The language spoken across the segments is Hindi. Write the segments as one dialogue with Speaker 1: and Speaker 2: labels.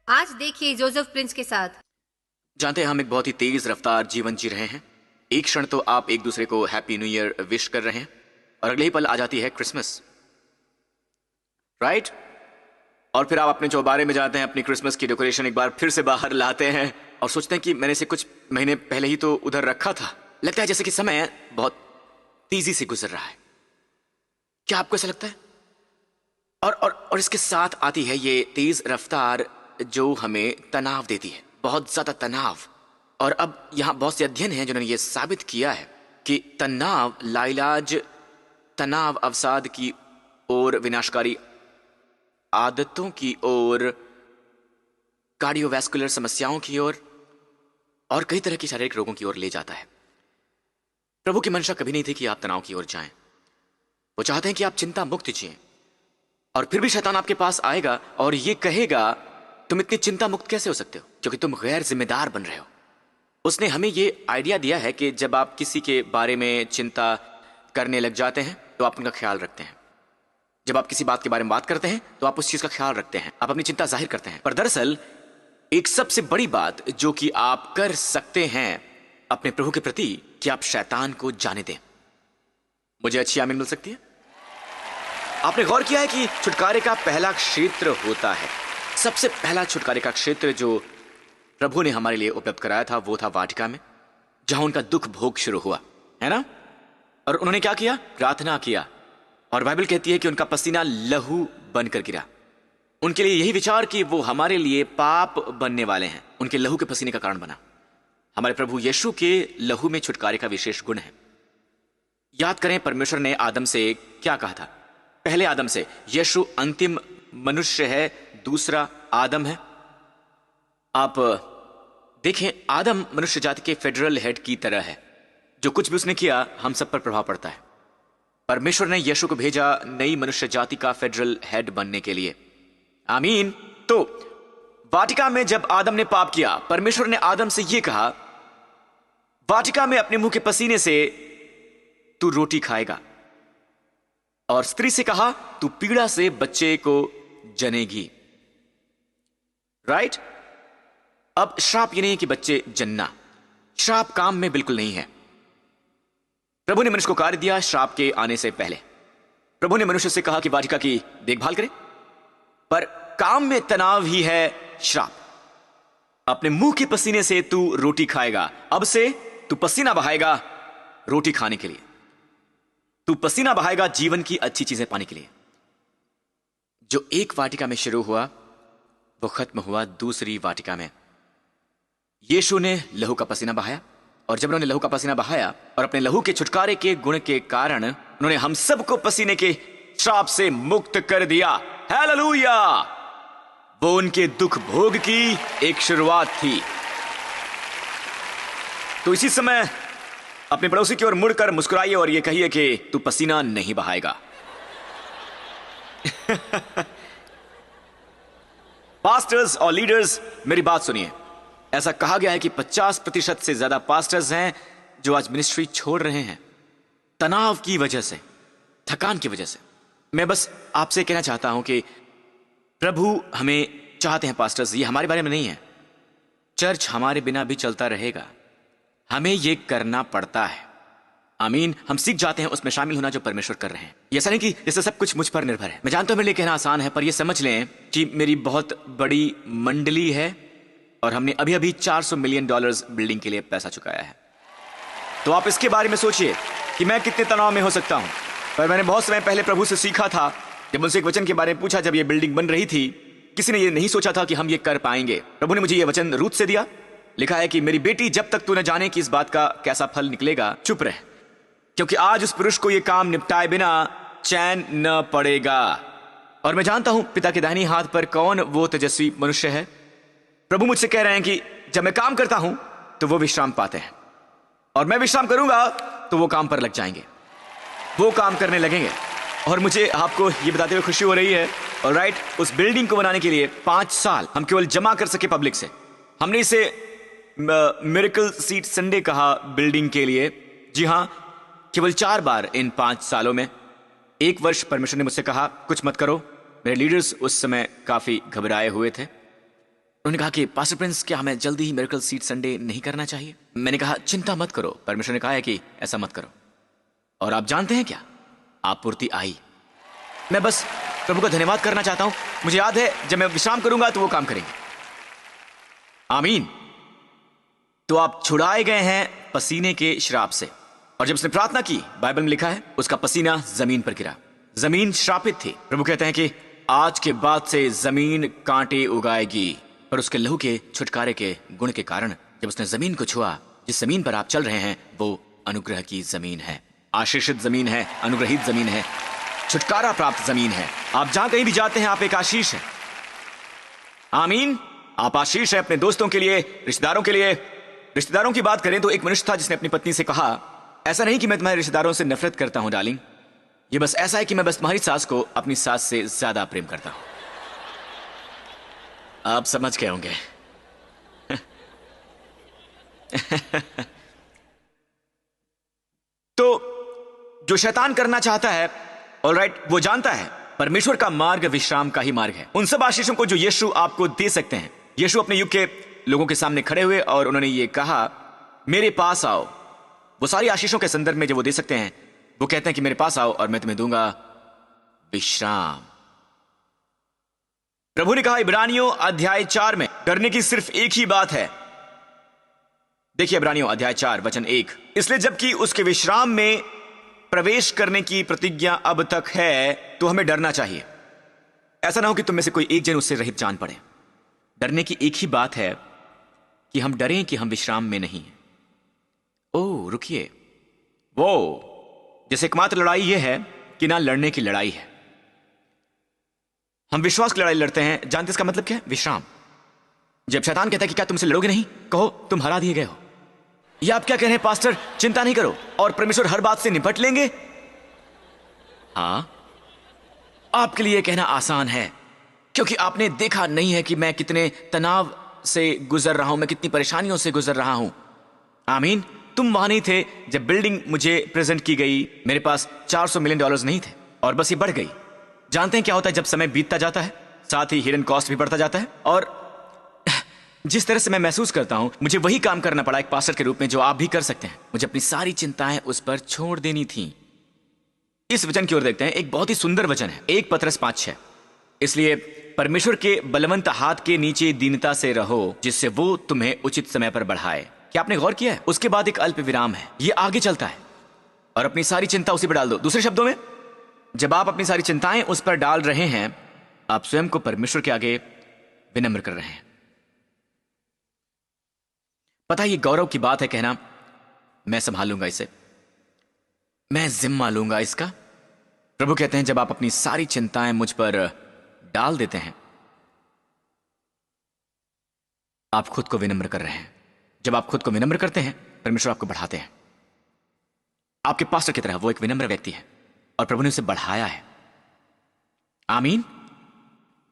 Speaker 1: आज देखिए जोसेफ प्रिंस के साथ।
Speaker 2: जानते हैं हम एक बहुत ही तेज रफ्तार जीवन जी रहे हैं। एक क्षण तो आप एक दूसरे को हैप्पी न्यू ईयर विश कर रहे हैं और अगले ही पल आ जाती है क्रिसमस, राइट? और फिर आप अपने चौबारे में जाते हैं, अपनी क्रिसमस की डेकोरेशन एक बार फिर से बाहर लाते हैं और सोचते हैं कि मैंने इसे कुछ महीने पहले ही तो उधर रखा था। लगता है जैसे कि समय बहुत तेजी से गुजर रहा है। क्या आपको ऐसा लगता है? और इसके साथ आती है ये तेज रफ्तार जो हमें तनाव देती है, बहुत ज्यादा तनाव। और अब यहां बहुत से अध्ययन हैं जिन्होंने ये साबित किया है कि तनाव लाइलाज तनाव अवसाद की ओर, विनाशकारी आदतों की ओर, कार्डियोवैस्कुलर समस्याओं की ओर और कई तरह की शारीरिक रोगों की ओर ले जाता है। प्रभु की मंशा कभी नहीं थी कि आप तनाव की ओर जाएं। वो चाहते हैं कि आप चिंता मुक्त जिएं। और फिर भी शैतान आपके पास आएगा और ये कहेगा तुम इतनी चिंता मुक्त कैसे हो सकते हो, क्योंकि तुम गैर जिम्मेदार बन रहे हो। उसने हमें ये आइडिया दिया है कि जब आप किसी के बारे में चिंता करने लग जाते हैं तो आप उनका ख्याल रखते हैं। जब आप किसी बात के बारे में बात करते हैं तो आप उस चीज का ख्याल रखते हैं, आप अपनी चिंता जाहिर करते हैं। पर दरअसल एक सबसे बड़ी बात जो कि आप कर सकते हैं अपने प्रभु के प्रति, कि आप शैतान को जाने दें। मुझे अच्छी आमीन मिल सकती है? आपने गौर किया है कि छुटकारे का पहला क्षेत्र होता है, सबसे पहला छुटकारे का क्षेत्र जो प्रभु ने हमारे लिए उपलब्ध कराया था वो था वाटिका में, जहां उनका दुख भोग शुरू हुआ, है ना? और उन्होंने क्या किया? प्रार्थना किया। और बाइबल कहती है कि उनका पसीना लहू बनकर गिरा। उनके लिए यही विचार कि वो हमारे लिए पाप बनने वाले हैं, उनके लहू के पसीने का कारण बना। हमारे प्रभु यीशु के लहू में छुटकारे का विशेष गुण है। याद करें परमेश्वर ने आदम से क्या कहा था? पहले आदम से, यीशु अंतिम मनुष्य है, दूसरा आदम है। आप देखें, आदम मनुष्य जाति के फेडरल हेड की तरह है। जो कुछ भी उसने किया हम सब पर प्रभाव पड़ता है। परमेश्वर ने यीशु को भेजा नई मनुष्य जाति का फेडरल हेड बनने के लिए। आमीन। तो वाटिका में जब आदम ने पाप किया, परमेश्वर ने आदम से यह कहा, वाटिका में अपने मुंह के पसीने से तू रोटी खाएगा। और स्त्री से कहा, तू पीड़ा से बच्चे को जनेगी। राइट? अब श्राप ये नहीं है कि बच्चे जन्ना, श्राप काम में बिल्कुल नहीं है। प्रभु ने मनुष्य को कार्य दिया श्राप के आने से पहले। प्रभु ने मनुष्य से कहा कि वाटिका की देखभाल करे, पर काम में तनाव ही है श्राप। अपने मुंह के पसीने से तू रोटी खाएगा। अब से तू पसीना बहाएगा रोटी खाने के लिए, तू पसीना बहाएगा जीवन की अच्छी चीजें पाने के लिए। जो एक वाटिका में शुरू हुआ वो खत्म हुआ दूसरी वाटिका में। यीशु ने लहू का पसीना बहाया, और जब उन्होंने लहू का पसीना बहाया और अपने लहू के छुटकारे के गुण के कारण उन्होंने हम सबको पसीने के श्राप से मुक्त कर दिया। हालेलुया! वो उनके दुख भोग की एक शुरुआत थी। तो इसी समय अपने पड़ोसी की ओर मुड़कर मुस्कुराइए और यह कहिए कि तू पसीना नहीं बहाएगा। पास्टर्स और लीडर्स, मेरी बात सुनिए। ऐसा कहा गया है कि 50% से ज्यादा पास्टर्स हैं जो आज मिनिस्ट्री छोड़ रहे हैं तनाव की वजह से, थकान की वजह से। मैं बस आपसे कहना चाहता हूं कि प्रभु हमें चाहते हैं पास्टर्स, ये हमारे बारे में नहीं है। चर्च हमारे बिना भी चलता रहेगा, हमें यह करना पड़ता है। आमीन। हम सीख जाते हैं उसमें शामिल होना जो परमेश्वर कर रहे हैं। ये ऐसा नहीं कि जैसे सब कुछ मुझ पर निर्भर है। मैं जानता हूं मेरे लिए कहना आसान है, पर यह समझ लें कि मेरी बहुत बड़ी मंडली है और हमने अभी अभी $400 मिलियन बिल्डिंग के लिए पैसा चुकाया है। तो आप इसके बारे में सोचिए कि मैं कितने तनाव में हो सकता हूं। पर मैंने बहुत समय पहले प्रभु से सीखा था, जब उनसे एक वचन के बारे में पूछा, जब ये बिल्डिंग बन रही थी, किसी ने ये नहीं सोचा था कि हम ये कर पाएंगे। प्रभु ने मुझे ये वचन रूत से दिया। लिखा है कि मेरी बेटी, जब तक तू न जाने कि इस बात का कैसा फल निकलेगा, चुप रह, क्योंकि आज उस पुरुष को ये काम निपटाए बिना चैन न पड़ेगा। और मैं जानता हूं पिता के दाहिनी हाथ पर कौन वो तेजस्वी मनुष्य है। प्रभु मुझसे कह रहे हैं कि जब मैं काम करता हूं तो वो विश्राम पाते हैं, और मैं विश्राम करूंगा तो वो काम पर लग जाएंगे, वो काम करने लगेंगे। और मुझे आपको ये बताते हुए खुशी हो रही है, और राइट, उस बिल्डिंग को बनाने के लिए 5 साल हम केवल जमा कर सके पब्लिक से। हमने इसे मिरेकल सीट संडे कहा बिल्डिंग के लिए। जी हां, केवल 4 बार इन 5 सालों में। एक वर्ष परमेश्वर ने मुझसे कहा कुछ मत करो। मेरे लीडर्स उस समय काफी घबराए हुए थे, उन्होंने कहा कि पास्टर प्रिंस, क्या हमें जल्दी ही मिरेकल सीड संडे नहीं करना चाहिए? मैंने कहा चिंता मत करो, परमेश्वर ने कहा है कि ऐसा मत करो। और आप जानते हैं क्या, आपूर्ति आई। मैं बस प्रभु का धन्यवाद करना चाहता हूं। मुझे याद है जब मैं विश्राम करूंगा तो वो काम करेंगे। आमीन। तो आप छुड़ाए गए हैं पसीने के श्राप से। और जब उसने प्रार्थना की, बाइबल में लिखा है उसका पसीना जमीन पर गिरा। जमीन श्रापित थी। प्रभु कहते हैं कि आज के बाद से जमीन कांटे उगाएगी, पर उसके लहू के छुटकारे के गुण के कारण जब उसने जमीन को छुआ, जिस जमीन पर आप चल रहे हैं वो अनुग्रह की जमीन है, आशीषित जमीन है, अनुग्रहित जमीन है, छुटकारा प्राप्त जमीन है। आप जहां कहीं भी जाते हैं आप एक आशीष है। आमीन। आप आशीष है अपने दोस्तों के लिए, रिश्तेदारों के लिए। रिश्तेदारों की बात करें तो एक मनुष्य था जिसने अपनी पत्नी से कहा, ऐसा नहीं कि मैं तुम्हारे रिश्तेदारों से नफरत करता हूं डार्लिंग, ये बस ऐसा है कि मैं बस तुम्हारी सास को अपनी सास से ज्यादा प्रेम करता हूं। आप समझ गए होंगे। तो जो शैतान करना चाहता है, ऑलराइट, वो जानता है परमेश्वर का मार्ग विश्राम का ही मार्ग है। उन सब आशीषों को जो यीशु आपको दे सकते हैं। यीशु अपने युग के लोगों के सामने खड़े हुए और उन्होंने ये कहा, मेरे पास आओ। वो सारी आशीषों के संदर्भ में जो वो दे सकते हैं, वो कहते हैं कि मेरे पास आओ और मैं तुम्हें दूंगा विश्राम। प्रभु ने कहा इब्रानियों अध्याय 4 में, डरने की सिर्फ एक ही बात है। देखिए इब्रानियों अध्याय 4 वचन 1, इसलिए जबकि उसके विश्राम में प्रवेश करने की प्रतिज्ञा अब तक है तो हमें डरना चाहिए। ऐसा ना हो कि तुम में से कोई एक जन उससे रहित जान पड़े। डरने की एक ही बात है कि हम डरें कि हम विश्राम में नहीं हैं। ओह रुकिए, वो जैसे एकमात्र लड़ाई यह है कि ना लड़ने की लड़ाई है। हम विश्वास की लड़ाई लड़ते हैं। जानते इसका मतलब क्या है? विश्राम। जब शैतान कहता है कि क्या तुमसे लड़ोगे नहीं, कहो तुम हरा दिए गए हो। या आप क्या कह रहे हैं पास्टर, चिंता नहीं करो और परमेश्वर हर बात से निपट लेंगे। हां, आपके लिए कहना आसान है क्योंकि आपने देखा नहीं है कि मैं कितने तनाव से गुजर रहा हूं, मैं कितनी परेशानियों से गुजर रहा हूं। आमीन। तुम वहां नहीं थे जब बिल्डिंग मुझे प्रेजेंट की गई। मेरे पास $400 मिलियन नहीं थे और बस ये बढ़ गई। जानते हैं क्या होता है जब समय बीतता जाता है, साथ ही हिडन कॉस्ट भी बढ़ता जाता है। और जिस तरह से मैं महसूस करता हूं, मुझे वही काम करना पड़ा एक पास्टर के रूप में जो आप भी कर सकते हैं। मुझे अपनी सारी चिंताएं उस पर छोड़ देनी थी। इस वचन की ओर देखते हैं, एक बहुत ही सुंदर वचन है, 1 पतरस 5:6। इसलिए परमेश्वर के बलवंत हाथ के नीचे दीनता से रहो जिससे वो तुम्हें उचित समय पर बढ़ाए। क्या आपने गौर किया है? उसके बाद एक अल्प विराम है, ये आगे चलता है और अपनी सारी चिंता उसी पर डाल दो। दूसरे शब्दों में, जब आप अपनी सारी चिंताएं उस पर डाल रहे हैं, आप स्वयं को परमेश्वर के आगे विनम्र कर रहे हैं। पता है ये गौरव की बात है कहना, मैं संभाल लूंगा इसे, मैं जिम्मा लूंगा इसका। प्रभु कहते हैं जब आप अपनी सारी चिंताएं मुझ पर डाल देते हैं, आप खुद को विनम्र कर रहे हैं। जब आप खुद को विनम्र करते हैं, परमेश्वर आपको बढ़ाते हैं। आपके पास्टर की तरह वो एक विनम्र व्यक्ति है और प्रभु ने उसे बढ़ाया है। आमीन।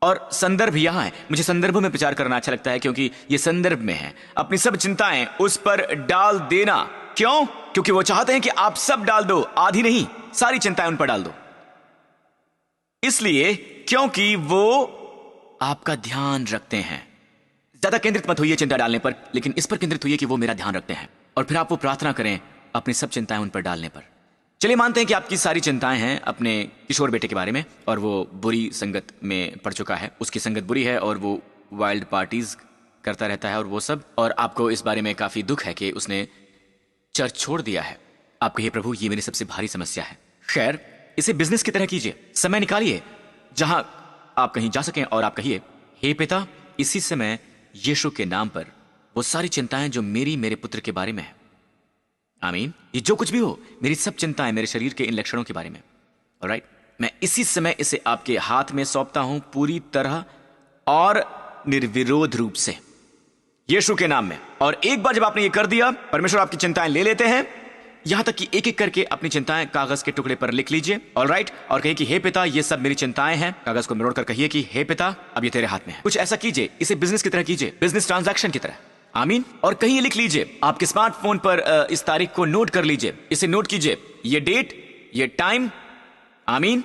Speaker 2: और संदर्भ यहां है। मुझे संदर्भों में प्रचार करना अच्छा लगता है क्योंकि ये संदर्भ में है। अपनी सब चिंताएं उस पर डाल देना। क्यों? क्योंकि वो चाहते हैं कि आप सब डाल दो, आधी नहीं, सारी चिंताएं उन पर डाल दो। इसलिए क्योंकि वो आपका ध्यान रखते हैं। ज्यादा केंद्रित मत होइए चिंता डालने पर, लेकिन इस पर केंद्रित होइए कि वो मेरा ध्यान रखते हैं। और फिर आप वो प्रार्थना करें अपनी सब चिंताएं उन पर डालने पर। चलिए मानते हैं कि आपकी सारी चिंताएं हैं अपने किशोर बेटे के बारे में और वो बुरी संगत में पड़ चुका है, उसकी संगत बुरी है और वो वाइल्ड पार्टीज करता रहता है और वो सब, और आपको इस बारे में काफी दुख है कि उसने चर्च छोड़ दिया है। आप कहिए प्रभु ये मेरी सबसे भारी समस्या है। खैर, इसे बिजनेस की तरह कीजिए। समय निकालिए जहां आप कहीं जा सकें और आप कहिए, हे पिता, इसी समय यीशु के नाम पर वो सारी चिंताएं जो मेरे पुत्र के बारे में है, आमीन, ये जो कुछ भी हो, मेरी सब चिंताएं मेरे शरीर के इन लक्षणों के बारे में, ऑलराइट, मैं इसी समय इसे आपके हाथ में सौंपता हूं पूरी तरह और निर्विरोध रूप से यीशु के नाम में। और एक बार जब आपने ये कर दिया, परमेश्वर आपकी चिंताएं ले लेते हैं। यहां तक कि एक एक करके अपनी चिंताएं कागज के टुकड़े पर लिख लीजिए, ऑलराइट, और कहिए कि हे पिता, ये सब मेरी चिंताएं हैं। कागज को मरोड़ कर कहिए कि हे पिता, अब ये तेरे हाथ में है। कुछ ऐसा कीजिए, इसे बिजनेस की तरह कीजिए, बिजनेस ट्रांजैक्शन की तरह, आमीन। और कहीं लिख लीजिए, आपके स्मार्टफोन पर इस तारीख को नोट कर लीजिए, इसे नोट कीजिए, ये डेट, ये टाइम, आमीन,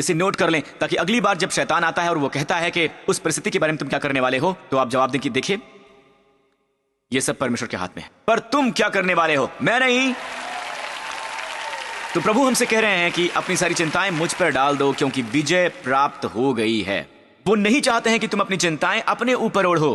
Speaker 2: इसे नोट कर लें ताकि अगली बार जब शैतान आता है और वो कहता है कि उस परिस्थिति के बारे में तुम क्या करने वाले हो, तो आप जवाब दें कि देखिए ये सब परमेश्वर के हाथ में है, पर तुम क्या करने वाले हो, मैं नहीं। तो प्रभु हमसे कह रहे हैं कि अपनी सारी चिंताएं मुझ पर डाल दो क्योंकि विजय प्राप्त हो गई है। वो नहीं चाहते हैं कि तुम अपनी चिंताएं अपने ऊपर ओढ़ो।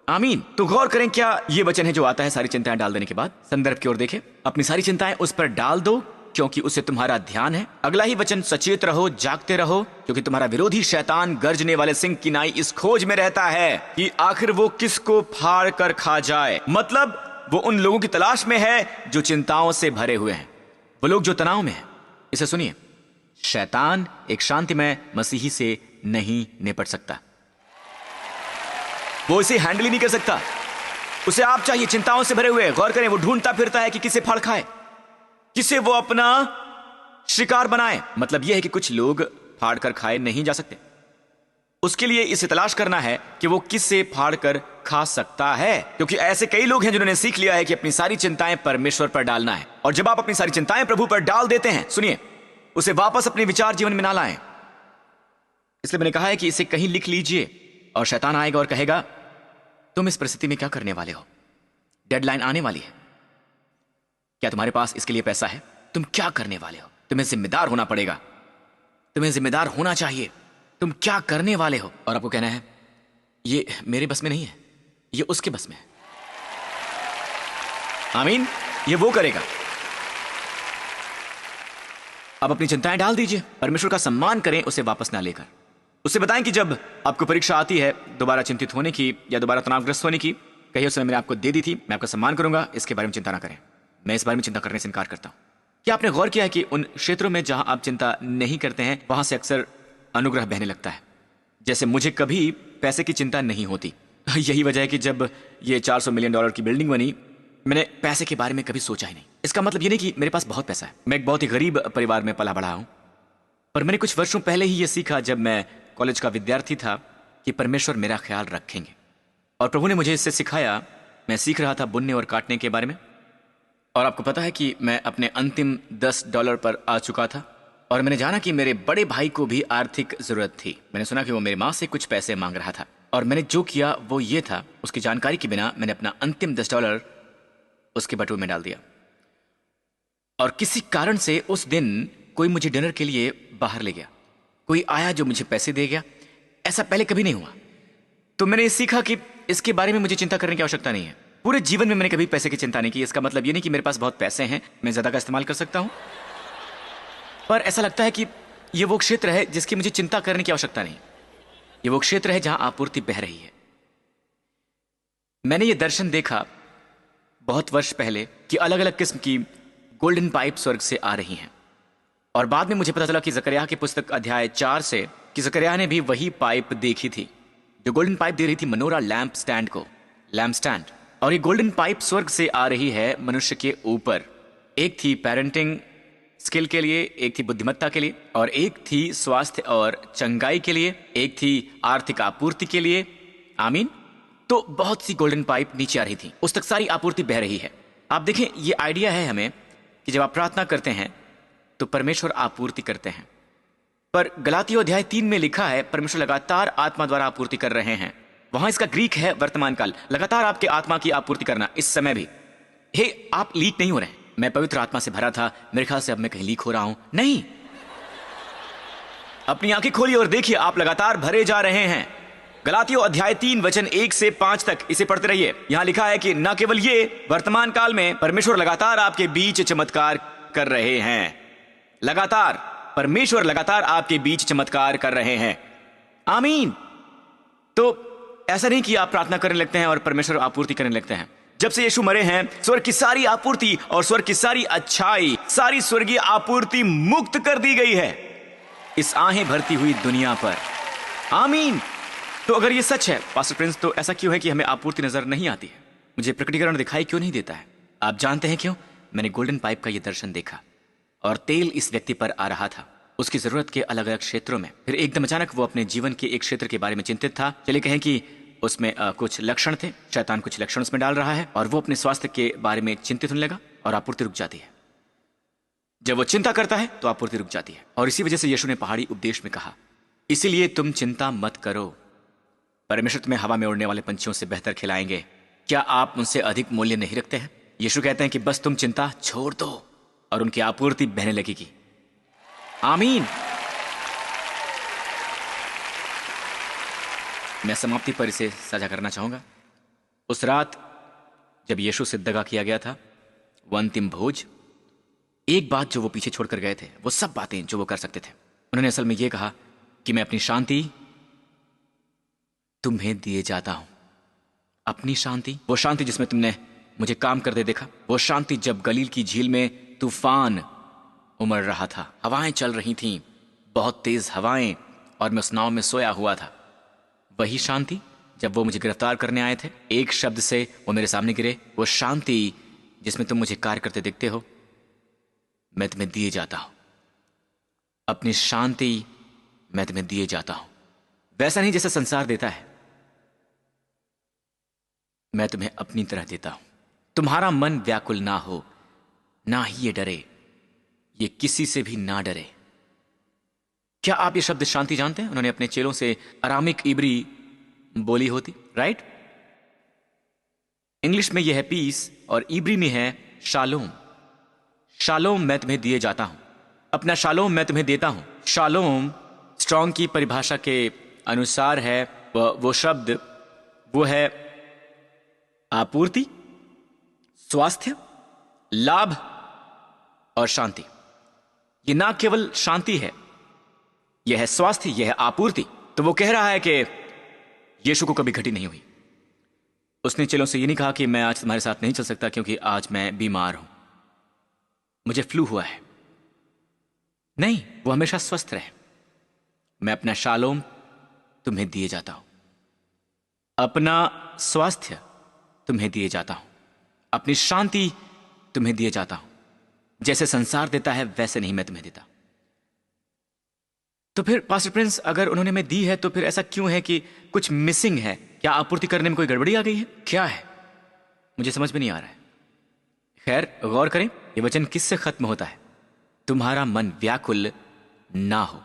Speaker 2: आमीन। तो गौर करें क्या ये वचन है जो आता है सारी चिंताएं डाल देने के बाद। संदर्भ की ओर देखें, अपनी सारी चिंताएं उस पर डाल दो क्योंकि उसे तुम्हारा ध्यान है। अगला ही वचन, सचेत रहो, जागते रहो, क्योंकि तुम्हारा विरोधी शैतान गर्जने वाले सिंह की नाई इस खोज में रहता है कि आखिर वो किसको फाड़ कर खा जाए। मतलब वो उन लोगों की तलाश में है जो चिंताओं से भरे हुए हैं, वो लोग जो तनाव में हैं। इसे सुनिए, शैतान एक शांतिमय मसीही से नहीं निपट सकता, वो इसे हैंडल ही नहीं कर सकता। उसे आप चाहिए चिंताओं से भरे हुए। गौर करें, वो ढूंढता फिरता है कि किसे फाड़ खाए, किसे वो अपना शिकार बनाए। मतलब यह है कि कुछ लोग फाड़ कर खाए नहीं जा सकते, उसके लिए इसे तलाश करना है कि वो किससे फाड़ कर खा सकता है। क्योंकि ऐसे कई लोग हैं जिन्होंने सीख लिया है कि अपनी सारी चिंताएं परमेश्वर पर डालना है, और जब आप अपनी सारी चिंताएं प्रभु पर डाल देते हैं, सुनिए, उसे वापस अपने विचार जीवन में ना लाएं। इसलिए मैंने कहा है कि इसे कहीं लिख लीजिए, और शैतान आएगा और कहेगा तुम इस परिस्थिति में क्या करने वाले हो, डेडलाइन आने वाली है, क्या तुम्हारे पास इसके लिए पैसा है, तुम क्या करने वाले हो, तुम्हें जिम्मेदार होना पड़ेगा, तुम्हें जिम्मेदार होना चाहिए, तुम क्या करने वाले हो। और आपको कहना है ये मेरे बस में नहीं है, ये उसके बस में है। आमीन। ये वो करेगा। अब अपनी चिंताएं डाल दीजिए, परमेश्वर का सम्मान करें, उसे वापस ना लेकर। उसे बताएं कि जब आपको परीक्षा आती है दोबारा चिंतित होने की या दोबारा तनावग्रस्त होने की, कहिए उस समय मैंने आपको दे दी थी, मैं आपका सम्मान करूंगा, इसके बारे में चिंता ना करें, मैं इस बारे में चिंता करने से इनकार करता हूं। क्या आपने गौर किया है कि उन क्षेत्रों में जहां आप चिंता नहीं करते हैं वहां से अक्सर अनुग्रह बहने लगता है। जैसे मुझे कभी पैसे की चिंता नहीं होती। यही वजह है कि जब ये $400 मिलियन की बिल्डिंग बनी, मैंने पैसे के बारे में कभी सोचा ही नहीं। इसका मतलब ये नहीं कि मेरे पास बहुत पैसा है, मैं एक बहुत ही गरीब परिवार में पला बढ़ा हूं, पर मैंने कुछ वर्षों पहले ही ये सीखा जब मैं कॉलेज का विद्यार्थी था कि परमेश्वर मेरा ख्याल रखेंगे। और प्रभु ने मुझे इससे सिखाया। मैं सीख रहा था बुनने और काटने के बारे में, और आपको पता है कि मैं अपने अंतिम $10 पर आ चुका था, और मैंने जाना कि मेरे बड़े भाई को भी आर्थिक जरूरत थी। मैंने सुना कि वो मेरी माँ से कुछ पैसे मांग रहा था, और मैंने जो किया वो ये था, उसकी जानकारी के बिना मैंने अपना अंतिम $10 उसके बटुए में डाल दिया। और किसी कारण से उस दिन कोई मुझे डिनर के लिए बाहर ले गया, कोई आया जो मुझे पैसे दे गया। ऐसा पहले कभी नहीं हुआ। तो मैंने सीखा कि इसके बारे में मुझे चिंता करने की आवश्यकता नहीं है। पूरे जीवन में मैंने कभी पैसे की चिंता नहीं की। इसका मतलब ये नहीं कि मेरे पास बहुत पैसे हैं, मैं ज्यादा का इस्तेमाल कर सकता हूं, पर ऐसा लगता है कि ये वो क्षेत्र है जिसकी मुझे चिंता करने की आवश्यकता नहीं। ये वो क्षेत्र है जहां आपूर्ति बह रही है। मैंने ये दर्शन देखा बहुत वर्ष पहले कि अलग अलग किस्म की गोल्डन पाइप स्वर्ग से आ रही हैं, और बाद में मुझे पता चला कि जकरिया की पुस्तक अध्याय 4 से कि जकरिया ने भी वही पाइप देखी थी जो गोल्डन पाइप दे रही थी मनोरा लैंप स्टैंड को, लैंप स्टैंड। और ये गोल्डन पाइप स्वर्ग से आ रही है मनुष्य के ऊपर। एक थी पेरेंटिंग स्किल के लिए, एक थी बुद्धिमत्ता के लिए, और एक थी स्वास्थ्य और चंगाई के लिए, एक थी आर्थिक आपूर्ति के लिए। आमीन। तो बहुत सी गोल्डन पाइप नीचे आ रही थी, उस तक सारी आपूर्ति बह रही है। आप देखें, ये आइडिया है हमें कि जब आप प्रार्थना करते हैं तो परमेश्वर आपूर्ति करते हैं, पर गलातियों अध्याय 3 में लिखा है परमेश्वर लगातार आत्मा द्वारा आपूर्ति कर रहे हैं। वहां इसका ग्रीक है वर्तमान काल, लगातार आपके आत्मा की आपूर्ति करना इस समय भी। हे, आप लीक नहीं हो रहे हैं। मैं पवित्र आत्मा से भरा था, मेरे ख्याल से अब मैं कहीं लीक हो रहा हूं, नहीं। अपनी आंखें खोलिए और देखिए, आप लगातार भरे जा रहे हैं। गलातियों अध्याय 3 वचन 1 से 5 तक इसे पढ़ते रहिए। यहां लिखा है कि न केवल ये, वर्तमान काल में परमेश्वर लगातार आपके बीच चमत्कार कर रहे हैं। लगातार परमेश्वर लगातार आपके बीच चमत्कार कर रहे हैं। आमीन। तो ऐसा नहीं कि आप प्रार्थना करने लगते हैं और परमेश्वर आपूर्ति करने लगते हैं। जब से यीशु मरे हैं, स्वर्ग की सारी आपूर्ति और स्वर्ग की सारी अच्छाई, सारी स्वर्गीय आपूर्ति मुक्त कर दी गई है इस आहें भरती हुई दुनिया पर। आमीन। तो अगर ये सच है पास्टर प्रिंस, तो ऐसा क्यों है कि हमें आपूर्ति नजर नहीं आती है? मुझे प्रकटीकरण दिखाई क्यों नहीं देता है? आप जानते हैं क्यों? मैंने गोल्डन पाइप का यह दर्शन देखा, और तेल इस व्यक्ति पर आ रहा था उसकी जरूरत के अलग अलग क्षेत्रों में। फिर एकदम अचानक वो अपने जीवन के एक क्षेत्र के बारे में चिंतित था। चलिए कहें कि उसमें कुछ लक्षण थे, शैतान कुछ लक्षण उसमें डाल रहा है, और वो अपने स्वास्थ्य के बारे में चिंतित होने लगा, और आपूर्ति रुक जाती है। जब वो चिंता करता है तो आपूर्ति रुक जाती है। और इसी वजह से यीशु ने पहाड़ी उपदेश में कहा, इसीलिए तुम चिंता मत करो, परमेश्वर तुम्हें हवा में उड़ने वाले पंछियों से बेहतर खिलाएंगे। क्या आप उनसे अधिक मूल्य नहीं रखते हैं? यीशु कहते हैं कि बस तुम चिंता छोड़ दो और उनकी आपूर्ति बहने लगेगी। आमीन। मैं समाप्ति पर इसे साझा करना चाहूंगा। उस रात जब यीशु से दगा किया गया था, वो अंतिम भोज, एक बात जो वो पीछे छोड़कर गए थे, वो सब बातें जो वो कर सकते थे, उन्होंने असल में ये कहा कि मैं अपनी शांति तुम्हें दिए जाता हूं। अपनी शांति, वो शांति जिसमें तुमने मुझे काम करते देखा, वो शांति जब गलील की झील में तूफान उमड़ रहा था, हवाएं चल रही थीं, बहुत तेज हवाएं, और मैं उस नाव में सोया हुआ था। वही शांति जब वो मुझे गिरफ्तार करने आए थे, एक शब्द से वो मेरे सामने गिरे, वो शांति जिसमें तुम मुझे कार्य करते देखते हो, मैं तुम्हें दिए जाता हूं। अपनी शांति मैं तुम्हें दिए जाता हूं। वैसा नहीं जैसा संसार देता है, मैं तुम्हें अपनी तरह देता हूं। तुम्हारा मन व्याकुल ना हो, ना ही ये डरे, ये किसी से भी ना डरे। क्या आप ये शब्द शांति जानते हैं? उन्होंने अपने चेलों से अरामिक इब्री बोली होती, राइट? इंग्लिश में यह है पीस और इब्री में है शालोम। शालोम मैं तुम्हें दिए जाता हूं, अपना शालोम मैं तुम्हें देता हूं। शालोम स्ट्रॉन्ग की परिभाषा के अनुसार है वो शब्द, वो है आपूर्ति, स्वास्थ्य, लाभ और शांति। ये ना केवल शांति है, यह है स्वास्थ्य, यह है आपूर्ति। तो वो कह रहा है कि यीशु को कभी घटी नहीं हुई। उसने चेलों से ये नहीं कहा कि मैं आज तुम्हारे साथ नहीं चल सकता क्योंकि आज मैं बीमार हूं, मुझे फ्लू हुआ है। नहीं, वो हमेशा स्वस्थ रहे। मैं अपना शालोम तुम्हें दिए जाता हूं, अपना स्वास्थ्य तुम्हें दिए जाता हूं, अपनी शांति तुम्हें दिए जाता हूं। जैसे संसार देता है वैसे नहीं मैं तुम्हें देता। तो फिर पास्टर प्रिंस, अगर उन्होंने मैं दी है तो फिर ऐसा क्यों है कि कुछ मिसिंग है? क्या आपूर्ति करने में कोई गड़बड़ी आ गई है? क्या है? मुझे समझ में नहीं आ रहा है। खैर, गौर करें, ये वचन किससे खत्म होता है? तुम्हारा मन व्याकुल ना हो,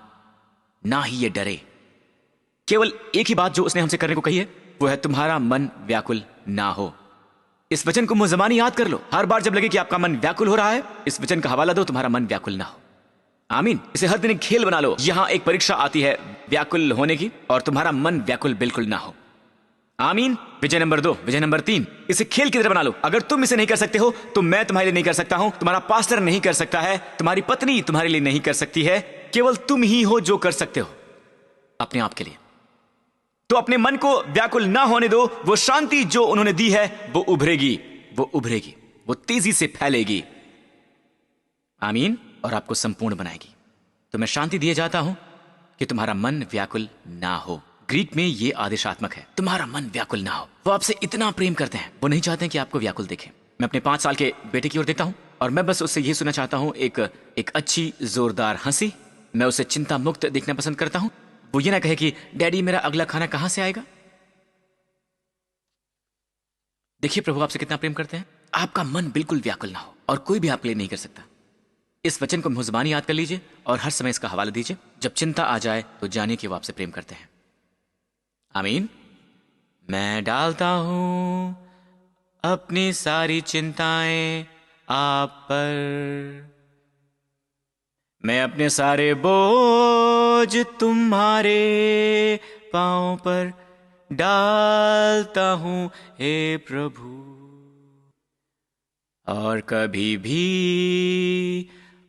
Speaker 2: ना ही ये डरे। केवल एक ही बात जो उसने हमसे करने को कही है, वो है तुम्हारा मन व्याकुल ना हो। इस वचन को मुंह-ज़बानी याद कर लो। हर बार जब लगे कि आपका मन व्याकुल हो रहा है, इस वचन का हवाला दो, तुम्हारा मन व्याकुल ना हो। आमीन। इसे हर दिन एक खेल बना लो। यहां एक परीक्षा आती है व्याकुल होने की, और तुम्हारा मन व्याकुल बिल्कुल ना हो। आमीन। विजय नंबर 2, विजय नंबर 3, इसे खेल की तरह बना लो। अगर तुम इसे नहीं कर सकते हो तो मैं तुम्हारे लिए नहीं कर सकता हूं, तुम्हारा पास्टर नहीं कर सकता है, तुम्हारी पत्नी तुम्हारे लिए नहीं कर सकती है। केवल तुम ही हो जो कर सकते हो अपने आप के लिए। तो अपने मन को व्याकुल ना होने दो। वो शांति जो उन्होंने दी है वो उभरेगी, वो उभरेगी, वो तेजी से फैलेगी। आमीन। और आपको संपूर्ण बनाएगी। तो मैं शांति दिए जाता हूं कि तुम्हारा मन व्याकुल ना हो। ग्रीक में ये आदेशात्मक है, तुम्हारा मन व्याकुल ना हो। वो आपसे इतना प्रेम करते हैं, वो नहीं चाहते कि आपको व्याकुल देखें। मैं अपने 5 साल के बेटे की ओर देखता हूं और मैं बस उससे ये सुनना चाहता हूं, एक अच्छी जोरदार हंसी। मैं उसे चिंता मुक्त देखना पसंद करता हूं। वो ये ना कहे कि डैडी मेरा अगला खाना कहां से आएगा। देखिए प्रभु आपसे कितना प्रेम करते हैं। आपका मन बिल्कुल व्याकुल ना हो और कोई भी आपके लिए नहीं कर सकता। इस वचन को मुंह-ज़बानी याद कर लीजिए और हर समय इसका हवाला दीजिए। जब चिंता आ जाए तो जानिए कि वो आपसे प्रेम करते हैं। आमीन। मैं डालता हूं अपनी सारी चिंताएं आप पर, मैं अपने सारे बोझ तुम्हारे पांव पर डालता हूं हे प्रभु। और कभी भी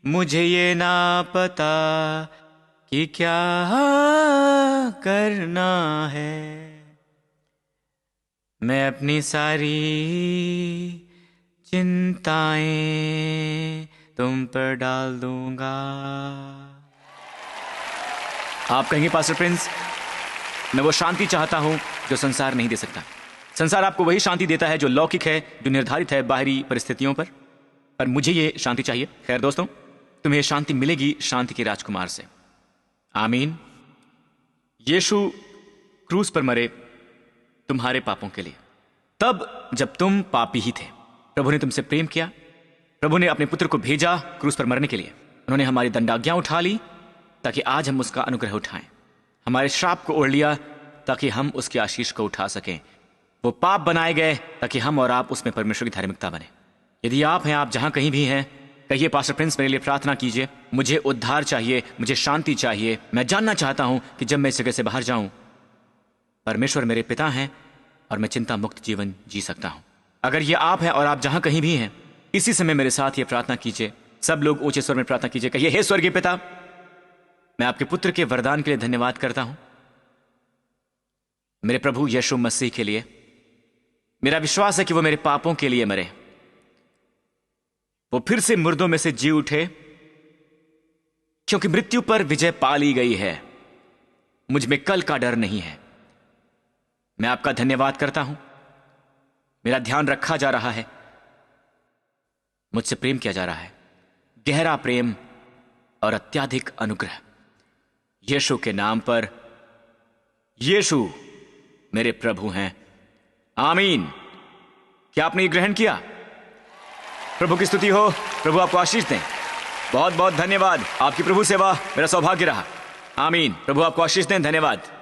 Speaker 2: मुझे ये ना पता कि क्या करना है, मैं अपनी सारी चिंताएं तुम पर डाल दूंगा। आप कहेंगे पास्टर प्रिंस, मैं वो शांति चाहता हूं जो संसार नहीं दे सकता। संसार आपको वही शांति देता है जो लौकिक है, जो निर्धारित है बाहरी परिस्थितियों पर मुझे ये शांति चाहिए। खैर दोस्तों, तुम्हें शांति मिलेगी शांति के राजकुमार से। आमीन। यीशु क्रूस पर मरे तुम्हारे पापों के लिए, तब जब तुम पापी ही थे। प्रभु ने तुमसे प्रेम किया, प्रभु ने अपने पुत्र को भेजा क्रूस पर मरने के लिए। उन्होंने हमारी दंडाज्ञा उठा ली ताकि आज हम उसका अनुग्रह उठाएं। हमारे श्राप को ओढ़ लिया ताकि हम उसके आशीष को उठा सकें। वो पाप बनाए गए ताकि हम और आप उसमें परमेश्वर की धार्मिकता बने। यदि आप हैं, आप जहां कहीं भी हैं, कहिए पास्टर प्रिंस मेरे लिए प्रार्थना कीजिए। मुझे उद्धार चाहिए, मुझे शांति चाहिए। मैं जानना चाहता हूं कि जब मैं इस जगह से बाहर जाऊं, परमेश्वर मेरे पिता हैं और मैं चिंता मुक्त जीवन जी सकता हूं। अगर ये आप हैं और आप जहां कहीं भी हैं, इसी समय मेरे साथ ये प्रार्थना कीजिए। सब लोग ऊंचे स्वर में प्रार्थना कीजिए। कहिए, हे स्वर्गीय पिता, मैं आपके पुत्र के वरदान के लिए धन्यवाद करता हूं। मेरे प्रभु यीशु मसीह के लिए मेरा विश्वास है कि वो मेरे पापों के लिए मरे, वो फिर से मुर्दों में से जी उठे, क्योंकि मृत्यु पर विजय पा ली गई है। मुझ में कल का डर नहीं है। मैं आपका धन्यवाद करता हूं। मेरा ध्यान रखा जा रहा है, मुझसे प्रेम किया जा रहा है, गहरा प्रेम और अत्यधिक अनुग्रह। यीशु के नाम पर। यीशु मेरे प्रभु हैं। आमीन। क्या आपने ये ग्रहण किया? प्रभु की स्तुति हो। प्रभु आपको आशीष दें। बहुत बहुत धन्यवाद। आपकी प्रभु सेवा मेरा सौभाग्य रहा। आमीन। प्रभु आपको आशीष दें। धन्यवाद।